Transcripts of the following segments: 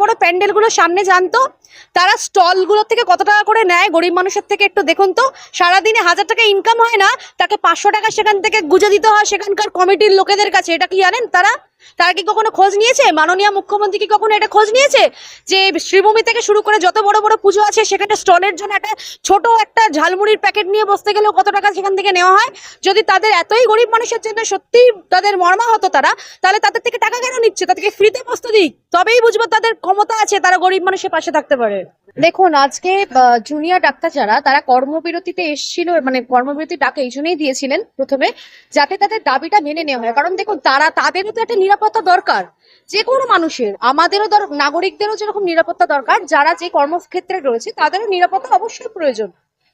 বড় প্যান্ডেলগুলো সামনে জানতো, তারা স্টলগুলো থেকে কত টাকা করে নেয় গরিব মানুষের থেকে একটু দেখুন তো। সারাদিনে 1000 টাকা ইনকাম হয় না, তাকে 500 টাকা সেখান থেকে গুঁজে দিতে হয় সেখানকার কমিটির লোকেদের কাছে। এটা কি জানেন তারা? তারা কি কখনো খোঁজ নিয়েছে? মাননীয় মুখ্যমন্ত্রী কি কখনো এটা খোঁজ নিয়েছে যে শ্রীভূমি থেকে শুরু করে যত বড় বড় পুজো আছে সেখানে স্টলের জন্য একটা ছোট একটা ঝালমুড়ির প্যাকেট নিয়ে বসতে গেলেও কত টাকা সেখান থেকে নেওয়া হয়? যদি তাদের এতই গরিব মানুষের জন্য সত্যি তাদের মর্মা হতো তারা, তাহলে তাদের থেকে টাকা কেন নিচ্ছে? তাদেরকে ফ্রিতে বসতে দিক, তবেই বুঝবো তাদের ক্ষমতা আছে, তারা গরিব মানুষের পাশে থাকতে পারে। দেখুন, আজকে জুনিয়র ডাক্তার যারা তারা কর্মবিরতিতে এসেছিল, মানে কর্মবিরতির ডাক এই জন্যই দিয়েছিলেন প্রথমে, যাতে তাদের দাবিটা মেনে নেওয়া হয়। কারণ দেখুন, তাদেরও তো একটা নিরাপত্তা দরকার, যে কোনো মানুষের, আমাদেরও নাগরিকদেরও যেরকম নিরাপত্তা দরকার, যারা যে কর্মক্ষেত্রে রয়েছে তাদেরও নিরাপত্তা অবশ্যই প্রয়োজন।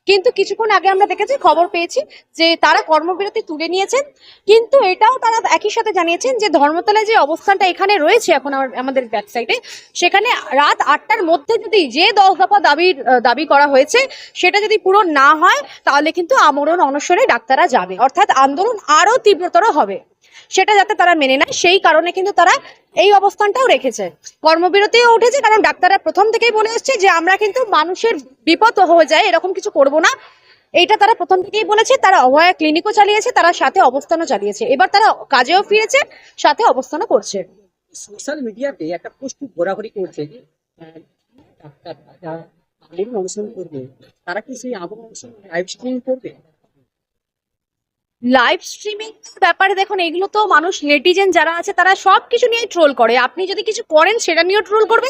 কিন্তু কিছুক্ষণ আগে আমরা দেখেছি, খবর পেয়েছি যে তারা কর্মবিরতি তুলে নিয়েছেন, কিন্তু এটাও তারা একই সাথে জানিয়েছেন যে ধর্মতলায় যে অবস্থানটা এখানে রয়েছে এখন আমাদের ব্যাক সাইডে, সেখানে রাত 8টার মধ্যে যদি যে 10 দফা দাবি করা হয়েছে সেটা যদি পূরণ না হয় তাহলে কিন্তু আমরণ অনশনে ডাক্তাররা যাবে, অর্থাৎ আন্দোলন আরো তীব্রতর হবে। সেটা যাতে তারা মেনে নেয় সেই কারণে কিন্তু তারা এই অবস্থানটাও রেখেছে, কর্মবিরতিও উঠেছে। কারণ ডাক্তাররা প্রথম থেকেই বলে এসছে যে আমরা কিন্তু মানুষের বিপদ হয়ে যায় এরকম কিছু করব না, এইটা তারা প্রথম থেকেই বলেছে। তারা অভয়া ক্লিনিকও চালিয়েছে, তারা সাথে অবস্থানও চালিয়েছে, এবার তারা কাজেও ফিরেছে, সাথে অবস্থানও করছে। সোশ্যাল মিডিয়াতে একটা পোস্ট ঘোরাঘুরি করছে যে ডাক্তাররা যারা আমরণ অনশন করবে তারা কি সেই আমরণ অনশন লাইভ স্ট্রিম করবে? লাইভ স্ট্রিমিং ব্যাপারে দেখুন, এগুলো তো মানুষ, নেটিজেন যারা আছে তারা সবকিছু নিয়ে ট্রোল করে। আপনি যদি কিছু করেন সেটা নিয়েও ট্রোল করবে,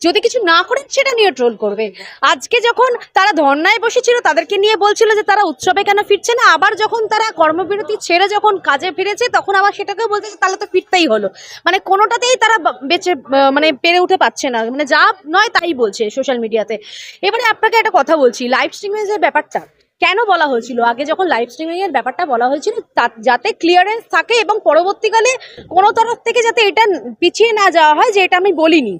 যদি কিছু না করেন সেটা নিয়ে ট্রোল করবে। আজকে যখন তারা ধর্নায় বসেছিল তাদেরকে নিয়ে বলছিল যে তারা উৎসবে কেন ফিরছে না, আবার যখন তারা কর্মবিরতি ছেড়ে যখন কাজে ফিরেছে তখন আবার সেটাকেও বলছে তাহলে তো ফিরতেই হলো। মানে কোনোটাতেই তারা বেঁচে মানে পেরে উঠে পাচ্ছে না, মানে যা নয় তাই বলছে সোশ্যাল মিডিয়াতে। এবারে আপনাকে একটা কথা বলছি, লাইভ স্ট্রিমিং এর ব্যাপারটা কেন বলা হয়েছিল, আগে যখন লাইভ স্ট্রিমিং এর ব্যাপারটা বলা হয়েছিল যাতে ক্লিয়ারেন্স থাকে এবং পরবর্তীকালে কোনো তরফ থেকে যাতে এটা পিছিয়ে না যাওয়া হয় যে এটা আমি বলিনি,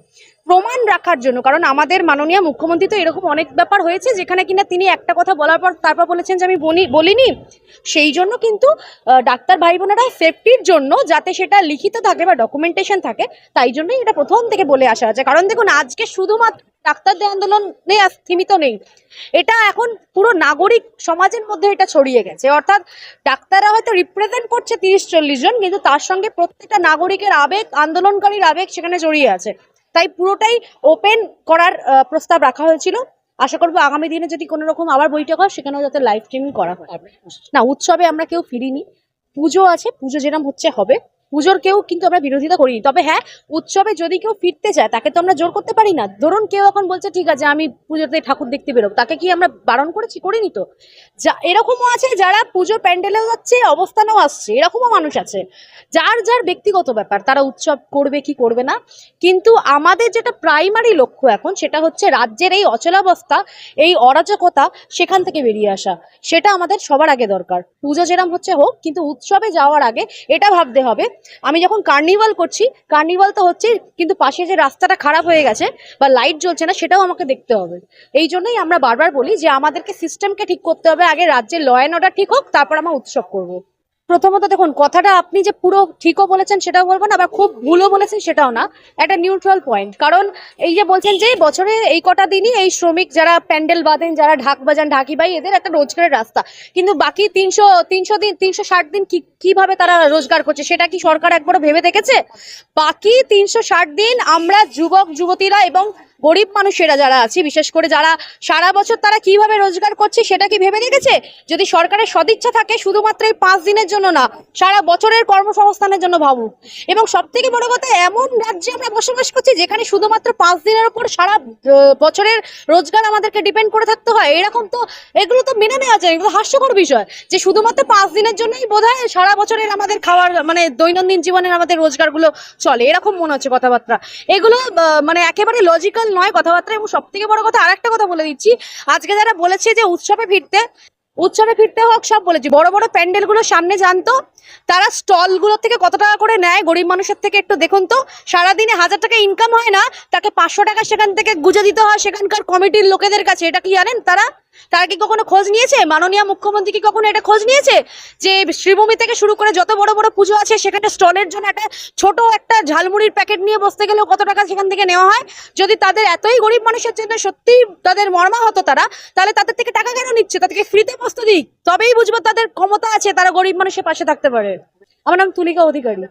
প্রমাণ রাখার জন্য। কারণ আমাদের মাননীয় মুখ্যমন্ত্রী তো এরকম অনেক ব্যাপার হয়েছে যেখানে কিনা তিনি একটা কথা বলার পর তারপর বলেছেন যে আমি বলিনি। সেই জন্য কিন্তু ডাক্তার ভাই বোনেরা সেফটির জন্য যাতে সেটা লিখিত থাকে বা ডকুমেন্টেশন থাকে, তাই জন্যই এটা প্রথম থেকে বলে আসা আছে। কারণ দেখুন, আজকে শুধুমাত্র ডাক্তারদের আন্দোলনে সীমিত নেই, এটা এখন পুরো নাগরিক সমাজের মধ্যে এটা ছড়িয়ে গেছে। অর্থাৎ ডাক্তাররা হয়তো রিপ্রেজেন্ট করছে 30-40 জন, কিন্তু তার সঙ্গে প্রত্যেকটা নাগরিকের আবেগ, আন্দোলনকারীর আবেগ সেখানে জড়িয়ে আছে। তাই পুরোটাই ওপেন করার প্রস্তাব রাখা হয়েছিল। আশা করবো আগামী দিনে যদি কোনো রকম আবার বৈঠক হয় সেখানেও যাতে লাইভ স্ট্রিমিং করা হয়। না, উৎসবে আমরা কেউ ফিরিনি, পুজো আছে, পুজো যেরকম হচ্ছে হবে, পুজোর কেউ কিন্তু আমরা বিরোধিতা করিনি। তবে হ্যাঁ, উৎসবে যদি কেউ ফিরতে চায় তাকে তো আমরা জোর করতে পারি না। ধরুন কেউ এখন বলছে ঠিক আছে আমি পুজোতে ঠাকুর দেখতে বেরোবো, তাকে কি আমরা বারণ করিনি তো? যা এরকমও আছে যারা পুজোর প্যান্ডেলেও যাচ্ছে, অবস্থানেও আসছে, এরকমও মানুষ আছে। যার যার ব্যক্তিগত ব্যাপার, তারা উৎসব করবে কি করবে না। কিন্তু আমাদের যেটা প্রাইমারি লক্ষ্য এখন সেটা হচ্ছে রাজ্যের এই অচলাবস্থা, এই অরাজকতা সেখান থেকে বেরিয়ে আসা। সেটা আমাদের সবার আগে দরকার। পুজো যেরকম হচ্ছে হোক, কিন্তু উৎসবে যাওয়ার আগে এটা ভাবতে হবে আমি যখন কার্নিভাল করছি, কার্নিভাল তো হচ্ছে, কিন্তু পাশে যে রাস্তাটা খারাপ হয়ে গেছে বা লাইট জ্বলছে না সেটাও আমাকে দেখতে হবে। এই জন্যই আমরা বারবার বলি যে আমাদেরকে সিস্টেমকে ঠিক করতে হবে, আগে রাজ্যের ল অ্যান্ড অর্ডার ঠিক হোক, তারপর আমরা উৎসব করব। প্রথমত দেখুন, কথাটা আপনি যে পুরো ঠিকও বলেছেন সেটাও বলবো না, আবার খুব ভুলও বলেছেন সেটাও না, একটা নিউট্রাল পয়েন্ট। কারণ এই যে বলছেন যে বছরে এই কটা দিনই এই শ্রমিক যারা প্যান্ডেল বাঁধেন, যারা ঢাক বাজান, ঢাকি বাই, এদের একটা রোজগারের রাস্তা, কিন্তু বাকি 360 দিন কিভাবে তারা রোজগার করছে সেটা কি সরকার একবারও ভেবে দেখেছে? বাকি 360 দিন আমরা যুবক যুবতীরা এবং গরিব মানুষেরা যারা আছে, বিশেষ করে যারা সারা বছর তারা কিভাবে রোজগার করছে সেটা কি ভেবে দেখেছে? যদি সরকারের সদিচ্ছা থাকে শুধুমাত্র এই 5 দিনের জন্য না, সারা বছরের কর্মসংস্থানের জন্য ভাবুক। এবং সব থেকে বড় কথা, এমন রাজ্যে আমরা বসবাস করছি যেখানে শুধুমাত্র 5 দিনের উপর সারা বছরের রোজগার আমাদেরকে ডিপেন্ড করে থাকতে হয়। এরকম তো, এগুলো তো মেনে নেওয়া যায়, এগুলো হাস্যকর বিষয় যে শুধুমাত্র 5 দিনের জন্যই বোধহয় সারা বছরের আমাদের খাওয়ার, মানে দৈনন্দিন জীবনের আমাদের রোজগারগুলো চলে, এরকম মনে হচ্ছে কথাবার্তা। এগুলো মানে একেবারে লজিক্যাল নয় কথাবার্তা। এবং সব থেকে বড় কথা, আরেকটা কথা বলে দিচ্ছি, আজকে যারা বলেছে যে উৎসবে ফিরতে হোক, সব বলেছি, বড় বড় প্যান্ডেলগুলো সামনে জানতো, তারা স্টলগুলো থেকে কত টাকা করে নেয় গরিব মানুষের থেকে একটু দেখুন তো। সারাদিনে 1000 টাকা ইনকাম হয় না, তাকে 500 টাকা সেখান থেকে গুজে দিতে হয় সেখানকার কমিটির লোকেদের কাছে। এটা কি জানেন তারা? তারা কি কখনো খোঁজ নিয়েছে? মাননীয় মুখ্যমন্ত্রী কি কখনো এটা খোঁজ নিয়েছে যে শ্রীভূমি থেকে শুরু করে যত বড় বড় পুজো আছে সেখানে স্টলের জন্য একটা ছোট একটা ঝালমুড়ির প্যাকেট নিয়ে বসতে গেলেও কত টাকা সেখান থেকে নেওয়া হয়? যদি তাদের এতই গরিব মানুষের জন্য সত্যি তাদের মর্মা হতো তারা, তাহলে তাদের থেকে টাকা কেন নিচ্ছে? তাদেরকে ফ্রিতে বসতে দিক, তবেই বুঝবো তাদের ক্ষমতা আছে, তারা গরিব মানুষের পাশে থাকতে পারে। আমার নাম তুলিকা অধিকারী।